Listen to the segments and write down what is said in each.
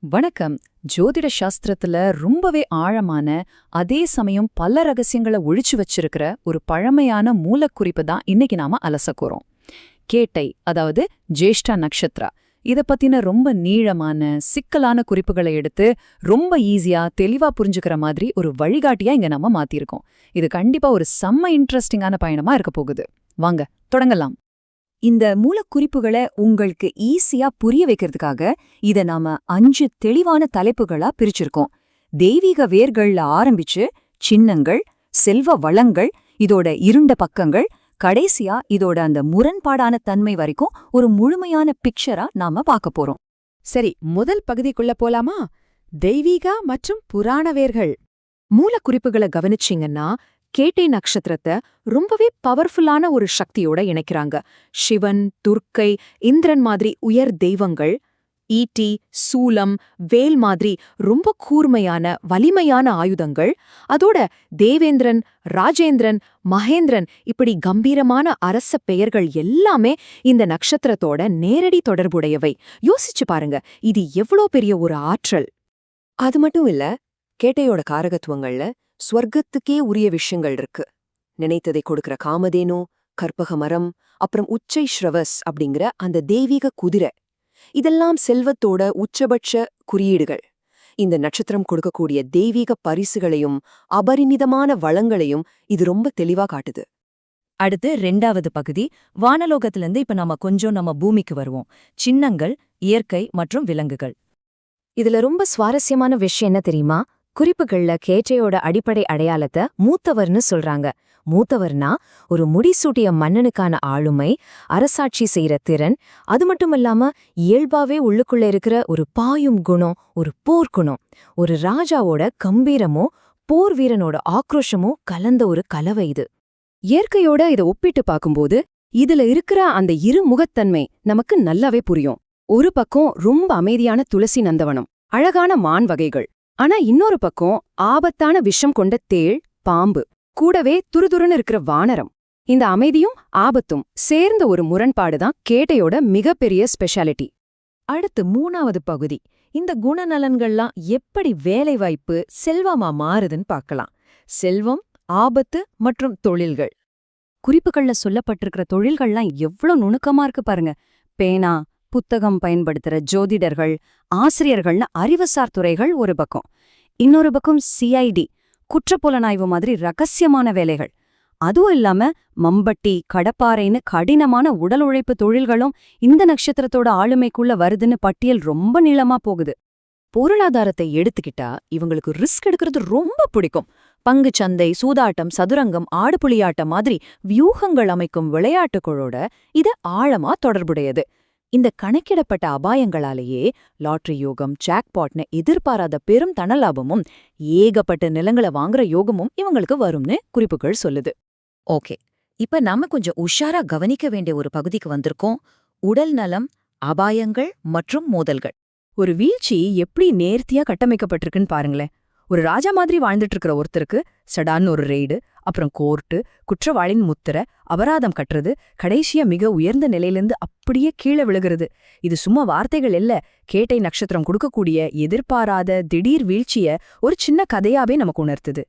வணக்கம். ஜோதிட சாஸ்திரத்துல ரொம்பவே ஆழமான, அதே சமயம் பல ரகசியங்களை ஒழிச்சு வச்சிருக்கிற ஒரு பழமையான மூலக்குறிப்பு தான் இன்னைக்கு நாம அலசக்கோறோம். கேட்டை, அதாவது ஜேஷ்டா நக்ஷத்ரா. இத பத்தின ரொம்ப நீளமான, சிக்கலான குறிப்புகளை எடுத்து ரொம்ப ஈஸியா, தெளிவா புரிஞ்சுக்கிற மாதிரி ஒரு வழிகாட்டியா இங்க நம்ம மாத்திருக்கோம். இது கண்டிப்பா ஒரு செம்ம இன்ட்ரெஸ்டிங்கான பயணமா இருக்க போகுது. வாங்க தொடங்கலாம். இந்த மூலக்குறிப்புகளை உங்களுக்கு ஈஸியா புரிய வைக்கிறதுக்காக இத நாம 5 தெளிவான தலைப்புகளா பிரிச்சிருக்கோம். தெய்வீக வேர்கள்ல ஆரம்பிச்சு சின்னங்கள், செல்வ வளங்கள், இதோட இருண்ட பக்கங்கள், கடைசியா இதோட அந்த முரண்பாடான தன்மை வரைக்கும் ஒரு முழுமையான பிக்சரா நாம பார்க்க போறோம். சரி, முதல் பகுதிக்குள்ள போலாமா? தெய்வீக மற்றும் புராண வேர்கள். மூலக்குறிப்புகளை கவனிச்சிங்கன்னா கேட்டை நட்சத்திரத்தை ரொம்பவே பவர்ஃபுல்லான ஒரு சக்தியோட இணைக்கிறாங்க. சிவன், துர்க்கை, இந்திரன் மாதிரி உயர் தெய்வங்கள், ஈட்டி, சூலம், வேல் மாதிரி ரொம்ப கூர்மையான வலிமையான ஆயுதங்கள், அதோட தேவேந்திரன், ராஜேந்திரன், மகேந்திரன் இப்படி கம்பீரமான அரச பெயர்கள் எல்லாமே இந்த நட்சத்திரத்தோட நேரடி தொடர்புடையவை. யோசிச்சு பாருங்க, இது எவ்வளோ பெரிய ஒரு ஆற்றல். அது மட்டும் இல்ல, கேட்டையோட காரகத்துவங்கள்ல ஸ்வர்க்கத்துக்கே உரிய விஷயங்கள் இருக்கு. நினைத்ததை கொடுக்கிற காமதேனு, கற்பக மரம், அப்புறம் உச்சை ஸ்ரவஸ் அப்படிங்கிற அந்த தெய்வீக குதிரை, இதெல்லாம் செல்வத்தோட உச்சபட்ச குறியீடுகள். இந்த நட்சத்திரம் கொடுக்கக்கூடிய தெய்வீக பரிசுகளையும் அபரிமிதமான வளங்களையும் இது ரொம்ப தெளிவா காட்டுது. அடுத்து 2வது பகுதி, வானலோகத்திலிருந்து இப்ப நம்ம பூமிக்கு வருவோம். சின்னங்கள், இயற்கை மற்றும் விலங்குகள். இதுல ரொம்ப சுவாரஸ்யமான விஷயம் என்ன தெரியுமா? குறிப்புகள்ல கேட்டையோட அடிப்படை அடையாளத்தை மூத்தவர்னு சொல்றாங்க. மூத்தவர்னா ஒரு முடிசூட்டிய மன்னனுக்கான ஆளுமை, அரசாட்சி செய்யற திறன், அது மட்டுமில்லாம இயல்பாவே உள்ளுக்குள்ள இருக்கிற ஒரு பாயும் குணம், ஒரு போர்க்குணம். ஒரு ராஜாவோட கம்பீரமோ போர் வீரனோட ஆக்ரோஷமோ கலந்த ஒரு கலவை இது. இயற்கையோட இதை ஒப்பிட்டு பார்க்கும்போது இதுல இருக்கிற அந்த இருமுகத்தன்மை நமக்கு நல்லாவே புரியும். ஒரு பக்கம் ரொம்ப அமைதியான துளசி நந்தவனம், அழகான மான் வகைகள். ஆனா இன்னொரு பக்கம் ஆபத்தான விஷம் கொண்ட தேள், பாம்பு, கூடவே துருதுருன்னு இருக்கிற வானரம். இந்த அமைதியும் ஆபத்தும் சேர்ந்த ஒரு முரண்பாடுதான் கேட்டையோட மிகப்பெரிய ஸ்பெஷாலிட்டி. அடுத்து 3வது பகுதி, இந்த குணநலன்கள்லாம் எப்படி வேலைவாய்ப்பு, செல்வமா மாறுதுன்னு பார்க்கலாம். செல்வம், ஆபத்து மற்றும் தொழில்கள். குறிப்புகள்ல சொல்லப்பட்டிருக்கிற தொழில்கள்லாம் எவ்வளவு நுணுக்கமா இருக்கு பாருங்க. பேனா, புத்தகம் பயன்படுத்துற ஜோதிடர்கள், ஆசிரியர்கள்னு அறிவுசார் துறைகள் ஒரு பக்கம். இன்னொரு பக்கம் சிஐடி, குற்றப்புலனாய்வு மாதிரி ரகசியமான வேலைகள். அதுவும் இல்லாம மம்பட்டி, கடப்பாறைன்னு கடினமான உடல் உழைப்பு தொழில்களும் இந்த நட்சத்திரத்தோட ஆளுமைக்குள்ள வருதுன்னு பட்டியல் ரொம்ப நீளமா போகுது. பொருளாதாரத்தை எடுத்துக்கிட்டா இவங்களுக்கு ரிஸ்க் எடுக்கிறது ரொம்ப பிடிக்கும். பங்கு சந்தை, சூதாட்டம், சதுரங்கம், ஆடுபுலியாட்டம் மாதிரி வியூகங்கள் அமைக்கும் விளையாட்டுகளோட இது ஆழமா தொடர்புடையது. இந்த கணக்கிடப்பட்ட அபாயங்களாலேயே லாட்டரி யோகம், ஜாக்பாட்னு எதிர்பாராத பெரும் தனலாபமும் ஏகப்பட்ட நிலங்களை வாங்குற யோகமும் இவங்களுக்கு வரும்னு குறிப்புகள் சொல்லுது. ஓகே, இப்ப நாம கொஞ்சம் உஷாரா கவனிக்க வேண்டிய ஒரு பகுதிக்கு வந்திருக்கோம். உடல் நலம், அபாயங்கள் மற்றும் மோதல்கள். ஒரு வீழ்ச்சி எப்படி நேர்த்தியா கட்டமைக்கப்பட்டிருக்குன்னு பாருங்களேன். ஒரு ராஜா மாதிரி வாழ்ந்துட்டு இருக்கிற ஒருத்தருக்கு சடான்னு ஒரு ரெய்டு, அப்புறம் கோர்ட்டு, குற்றவாளின் முத்திரை, அபராதம் கட்டுறது, கடைசியா மிக உயர்ந்த நிலையிலிருந்து அப்படியே கீழே விழுகிறது. இது சும்மா வார்த்தைகள் இல்ல. கேட்டை நட்சத்திரம் கொடுக்கக்கூடிய எதிர்பாராத திடீர் வீழ்ச்சிய ஒரு சின்ன கதையாவே நமக்கு உணர்த்துது.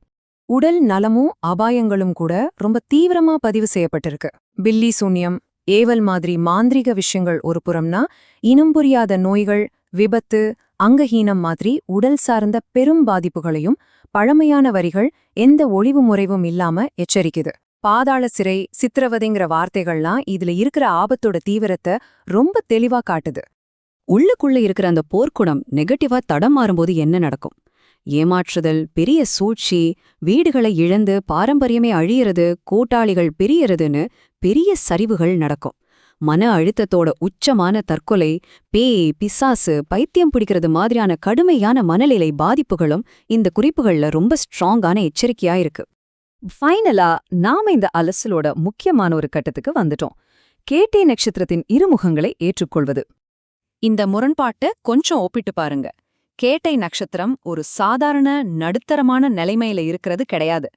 உடல் நலமும் அபாயங்களும் கூட ரொம்ப தீவிரமா பதிவு செய்யப்பட்டிருக்கு. பில்லி சூன்யம், ஏவல் மாதிரி மாந்திரிக விஷயங்கள் ஒரு புறம்னா, இனம் புரியாத நோய்கள், விபத்து, அங்கஹீனம் மாதிரி உடல் சார்ந்த பெரும் பாதிப்புகளையும் பழமையான வரிகள் எந்த ஒளிவு முறைவும் இல்லாம எச்சரிக்குது. பாதாள சிறை, சித்திரவதைங்கிற வார்த்தைகள்லாம் இதுல இருக்கிற ஆபத்தோட தீவிரத்தை ரொம்ப தெளிவா காட்டுது. உள்ளுக்குள்ள இருக்கிற அந்த போர்க்குணம் நெகட்டிவா தடம் மாறும்போது என்ன நடக்கும்? ஏமாற்றுதல், பெரிய சூழ்ச்சி, வீடுகளை இழந்து பாரம்பரியமே அழியறது, கூட்டாளிகள் பிரியறதுன்னு பெரிய சரிவுகள் நடக்கும். மன அழுத்தத்தோட உச்சமான தற்கொலை, பேய், பிசாசு, பைத்தியம் பிடிக்கிறது மாதிரியான கடுமையான மனநிலை பாதிப்புகளும் இந்த குறிப்புகள்ல ரொம்ப ஸ்ட்ராங்கான எச்சரிக்கையா இருக்கு. ஃபைனலா நாம இந்த அலசலோட முக்கியமான ஒரு கட்டத்துக்கு வந்துட்டோம். கேட்டை நட்சத்திரத்தின் இருமுகங்களை ஏற்றுக்கொள்வது. இந்த முரண்பாட்டை கொஞ்சம் ஒப்பிட்டு பாருங்க. கேட்டை நட்சத்திரம் ஒரு சாதாரண நடுத்தரமான நிலைமையில இருக்கிறது கிடையாது.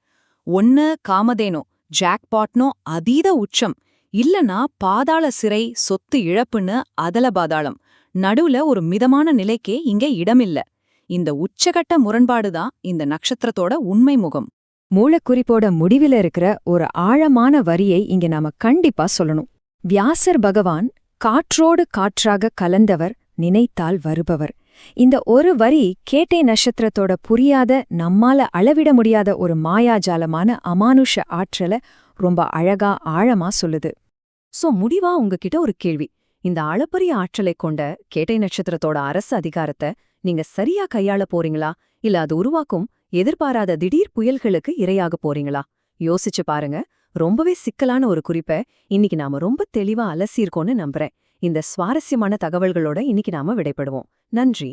ஒன்னு காமதேனோ, ஜாக்பாட்னோ அதீத உச்சம், இல்லனா பாதாள சிறை, சொத்து இழப்புன்னு அதல பாதாளம். நடுவுல ஒரு மிதமான நிலைக்கே இங்க இடமில்ல. இந்த உச்சகட்ட முரண்பாடுதான் இந்த நட்சத்திரத்தோட உண்மை முகம். மூலக்குறிப்போட முடிவில இருக்கிற ஒரு ஆழமான வரியை இங்க நாம கண்டிப்பா சொல்லணும். வியாசர் பகவான் காற்றோடு காற்றாக கலந்தவர், நினைத்தால் வருபவர். இந்த ஒரு வரி கேட்டை நட்சத்திரத்தோட புரியாத, நம்மால அளவிட முடியாத ஒரு மாயாஜாலமான அமானுஷ ஆற்றல ரொம்ப அழகா ஆழமா சொல்லுது. முடிவா உங்ககிட்ட ஒரு கேள்வி. இந்த அளப்பரிய ஆற்றலை கொண்ட கேட்டை நட்சத்திரத்தோட அரசு அதிகாரத்தை நீங்க சரியா கையாள போறீங்களா, இல்ல அது உருவாக்கும் எதிர்பாராத திடீர் புயல்களுக்கு இரையாக போறீங்களா? யோசிச்சு பாருங்க. ரொம்பவே சிக்கலான ஒரு குறிப்பை இன்னைக்கு நாம ரொம்ப தெளிவா அலசியிருக்கோன்னு நம்புறேன். இந்த சுவாரஸ்யமான தகவல்களோட இன்னைக்கு நாம விடைபடுவோம். நன்றி.